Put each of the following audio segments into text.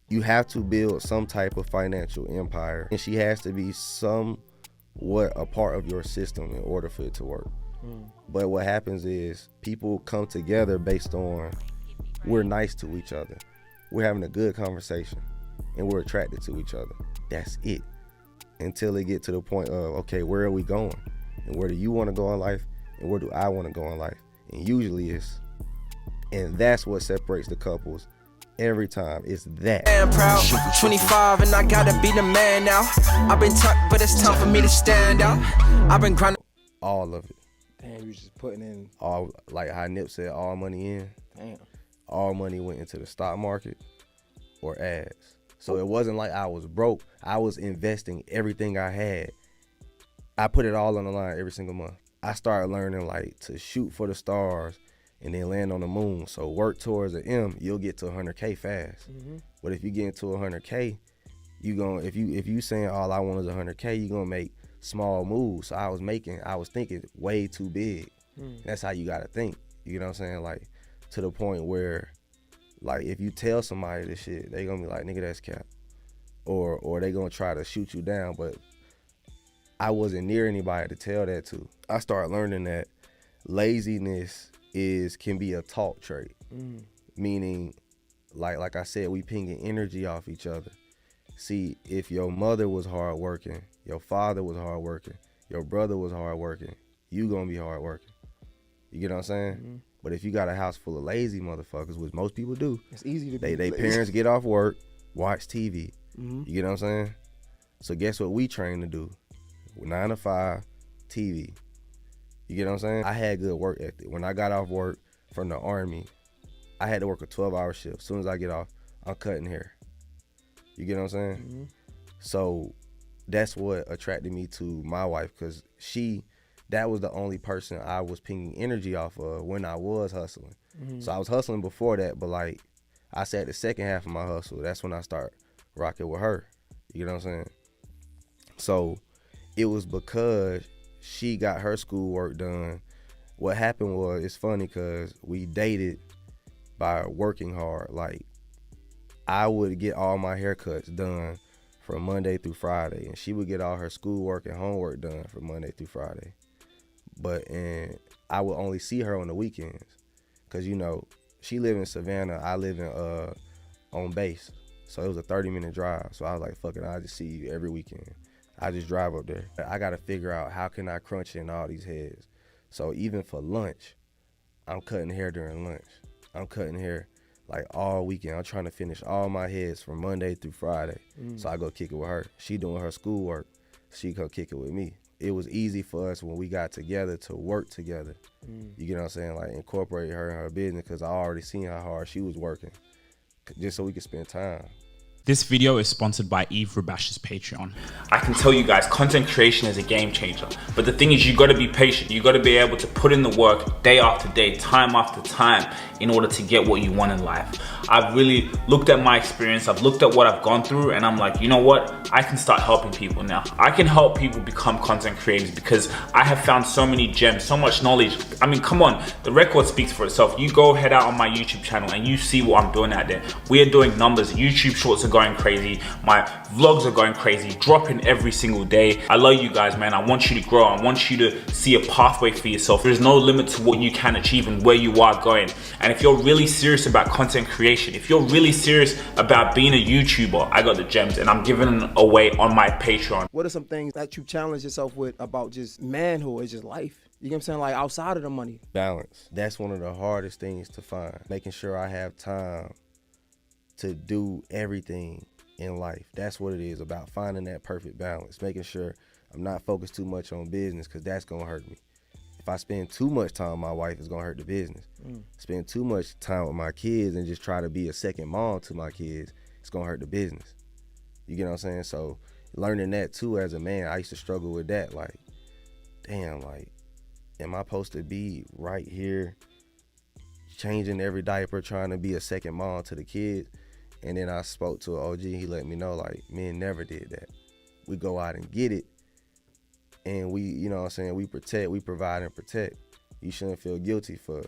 you have to build some type of financial empire, and she has to be somewhat a part of your system in order for it to work. But what happens is people come together based on we're nice to each other, we're having a good conversation, and we're attracted to each other. That's it. Until they get to the point of, okay, where are we going? And where do you want to go in life? And where do I want to go in life? And usually and that's what separates the couples every time. It's that. I'm proud, 25 and I gotta be the man now. I've been tucked, but it's time for me to stand out. I've been grinding. All of it. Damn, you just putting in. All, like how Nip said, all money in. Damn. All money went into the stock market or ads. So it wasn't like I was broke. I was investing everything I had. I put it all on the line every single month. I started learning like to shoot for the stars and then land on the moon. So work towards an M, you'll get to 100K fast. But if you get into 100K, if you saying all I want is 100K, you're gonna make small moves. So I was thinking way too big. That's how you gotta think. You know what I'm saying? Like to the point where, like, if you tell somebody this shit, they gonna be like, nigga, that's cap. Or they gonna try to shoot you down. But I wasn't near anybody to tell that to. I started learning that laziness can be a taught trait. Meaning, like I said, we pinging energy off each other. See, if your mother was hardworking, your father was hardworking, your brother was hardworking, you gonna be hardworking. You get what I'm saying? But if you got a house full of lazy motherfuckers, which most people do, it's easy to be they parents get off work, watch TV. You get what I'm saying? So guess what we train to do? 9 to 5, TV. You get what I'm saying? I had good work ethic. When I got off work from the Army, I had to work a 12-hour shift. As soon as I get off, I'm cutting hair. You get what I'm saying? So that's what attracted me to my wife, because that was the only person I was pinging energy off of when I was hustling. So I was hustling before that, but like I said, the second half of my hustle, that's when I start rocking with her. You get what I'm saying? So it was because she got her schoolwork done. What happened was, it's funny because we dated by working hard. Like, I would get all my haircuts done from Monday through Friday, and she would get all her schoolwork and homework done from Monday through Friday. And I would only see her on the weekends, because, you know, she live in Savannah, I live in on base. So it was a 30-minute drive. So I was like, fuck it, I'll just see you every weekend. I just drive up there. I got to figure out how can I crunch in all these heads. So even for lunch, I'm cutting hair during lunch. I'm cutting hair like all weekend. I'm trying to finish all my heads from Monday through Friday. So I go kick it with her. She doing her schoolwork. She come kick it with me. It was easy for us when we got together to work together. You get what I'm saying? Like, incorporate her in her business, because I already seen how hard she was working, just so we could spend time. This video is sponsored by Eve Rubash's Patreon. I can tell you guys, content creation is a game changer. But the thing is, you gotta be patient. You gotta be able to put in the work day after day, time after time, in order to get what you want in life. I've really looked at my experience, I've looked at what I've gone through, and I'm like, you know what? I can start helping people now. I can help people become content creators, because I have found so many gems, so much knowledge. I mean, come on, the record speaks for itself. You go head out on my YouTube channel and you see what I'm doing out there. We are doing numbers. YouTube shorts are going crazy. My vlogs are going crazy, dropping every single day. I love you guys, man. I want you to grow. I want you to see a pathway for yourself. There's no limit to what you can achieve and where you are going. And if you're really serious about content creation, if you're really serious about being a YouTuber, I got the gems, and I'm giving them away on my Patreon. What are some things that you challenge yourself with about just manhood, it's just life? You know what I'm saying? Like, outside of the money. Balance. That's one of the hardest things to find. Making sure I have time to do everything in life. That's what it is about, finding that perfect balance. Making sure I'm not focused too much on business, because that's going to hurt me. If I spend too much time with my wife, it's going to hurt the business. Spend too much time with my kids and just try to be a second mom to my kids, it's going to hurt the business. You get what I'm saying? So learning that too as a man, I used to struggle with that. Like, damn, like, am I supposed to be right here changing every diaper, trying to be a second mom to the kids? And then I spoke to an OG, he let me know, like, men never did that. We go out and get it, and we, you know what I'm saying, we protect, we provide and protect. You shouldn't feel guilty for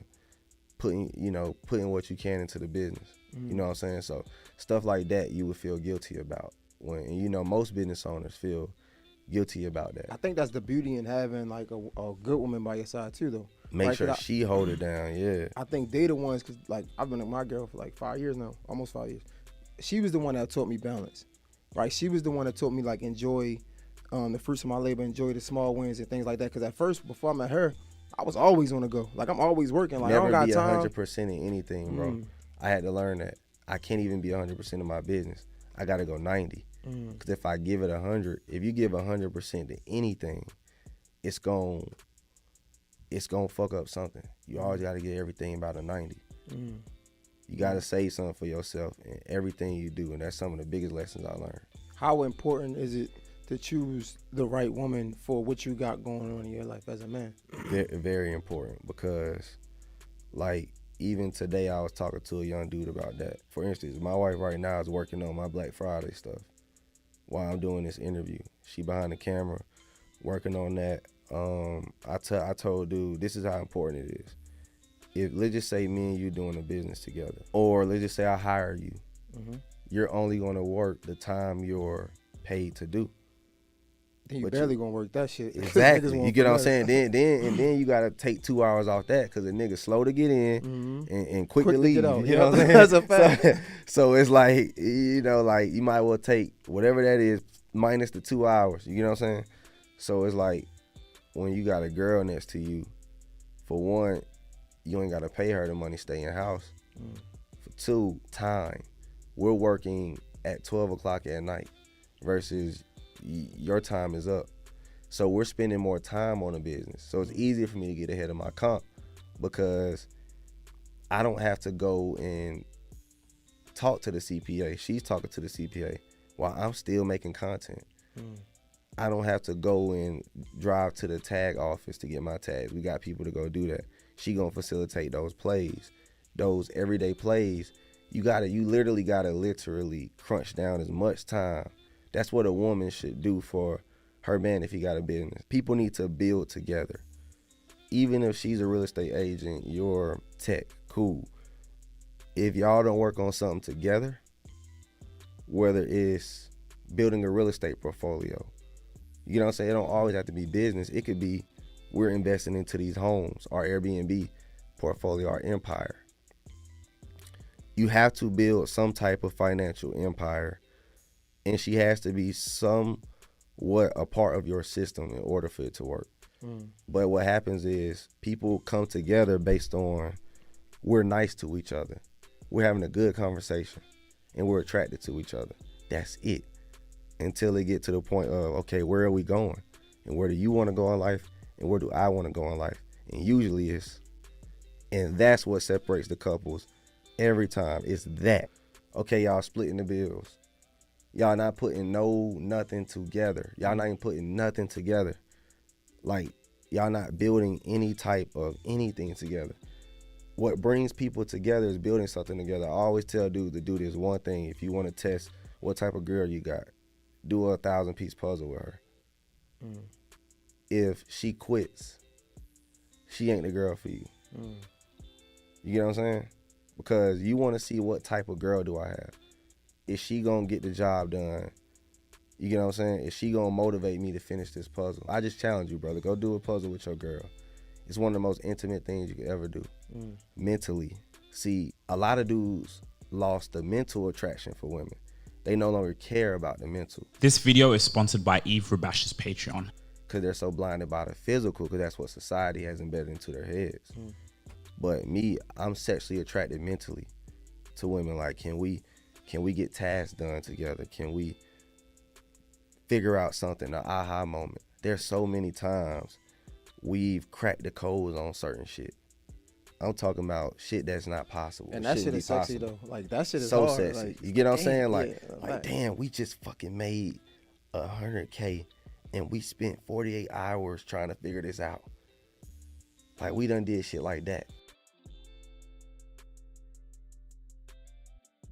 putting what you can into the business. You know what I'm saying? So stuff like that you would feel guilty about. And most business owners feel guilty about that. I think that's the beauty in having like a good woman by your side too, though. Make sure she hold it down. Yeah. I think they the ones, cause like I've been with my girl for like 5 years now, almost 5 years. She was the one that taught me balance, right? She was the one that taught me like enjoy the fruits of my labor, enjoy the small wins and things like that. Cause at first, before I met her, I was always on the go. Like I'm always working. Like Never I don't be got time. 100% in anything, bro. I had to learn that. I can't even be 100% in my business. I gotta go 90. Cause if I give it 100, if you give 100% to anything, it's gonna fuck up something. You always gotta get everything about a 90. You gotta save something for yourself in everything you do, and that's some of the biggest lessons I learned. How important is it to choose the right woman for what you got going on in your life as a man? Very, very important, because like even today I was talking to a young dude about that. For instance, my wife right now is working on my Black Friday stuff while I'm doing this interview. She behind the camera working on that. I told dude, this is how important it is. If let's just say me and you doing a business together, or let's just say I hire you, you're only gonna work the time you're paid to do. Then you barely gonna work that shit. Exactly. You get what I'm saying? Then you gotta take 2 hours off that, because the nigga slow to get in and quick to leave. You know what I'm saying? That's a fact. So it's like, like you might well take whatever that is minus the 2 hours. You know what I'm saying? So it's like when you got a girl next to you, for one, you ain't gotta pay her the money, stay in house. For two, time. We're working at 12 o'clock at night versus your time is up. So we're spending more time on the business. So it's easier for me to get ahead of my comp, because I don't have to go and talk to the CPA. She's talking to the CPA while I'm still making content. I don't have to go and drive to the tag office to get my tags. We got people to go do that. She gonna facilitate those plays, those everyday plays. You literally gotta crunch down as much time. That's what a woman should do for her man if he got a business. People need to build together. Even if she's a real estate agent, you're tech, cool. If y'all don't work on something together, whether it's building a real estate portfolio, you know what I'm saying? It don't always have to be business. It could be we're investing into these homes, our Airbnb portfolio, our empire. You have to build some type of financial empire, and she has to be somewhat a part of your system in order for it to work. But what happens is people come together based on we're nice to each other. We're having a good conversation and we're attracted to each other. That's it. Until they get to the point of, okay, where are we going? And where do you want to go in life? And where do I want to go in life? And usually and that's what separates the couples every time. It's that. Okay, y'all splitting the bills. Y'all not putting nothing together. Y'all not even putting nothing together. Like, y'all not building any type of anything together. What brings people together is building something together. I always tell dudes to do this one thing. If you want to test what type of girl you got, do a 1,000-piece puzzle with her. If she quits, she ain't the girl for you. You get what I'm saying? Because you want to see what type of girl do I have. Is she going to get the job done? You get what I'm saying? Is she going to motivate me to finish this puzzle? I just challenge you, brother. Go do a puzzle with your girl. It's one of the most intimate things you could ever do. Mentally. See, a lot of dudes lost the mental attraction for women. They no longer care about the mental. This video is sponsored by Eve Rubash's Patreon. Because they're so blinded by the physical, because that's what society has embedded into their heads. But me, I'm sexually attracted mentally to women. Like, can we get tasks done together? Can we figure out something, an aha moment? There's so many times we've cracked the codes on certain shit. I'm talking about shit that's not possible. And that shit is sexy though. Like, that shit is so hard. sexy. Like, you get what I'm saying? Like, yeah, damn, we just fucking made $100K and we spent 48 hours trying to figure this out. Like, we done did shit like that.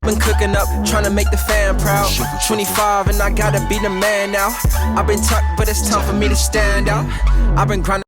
Been cooking up, trying to make the fam proud. 25 and I gotta be the man now. I've been tucked, but it's time for me to stand out. I've been grinding.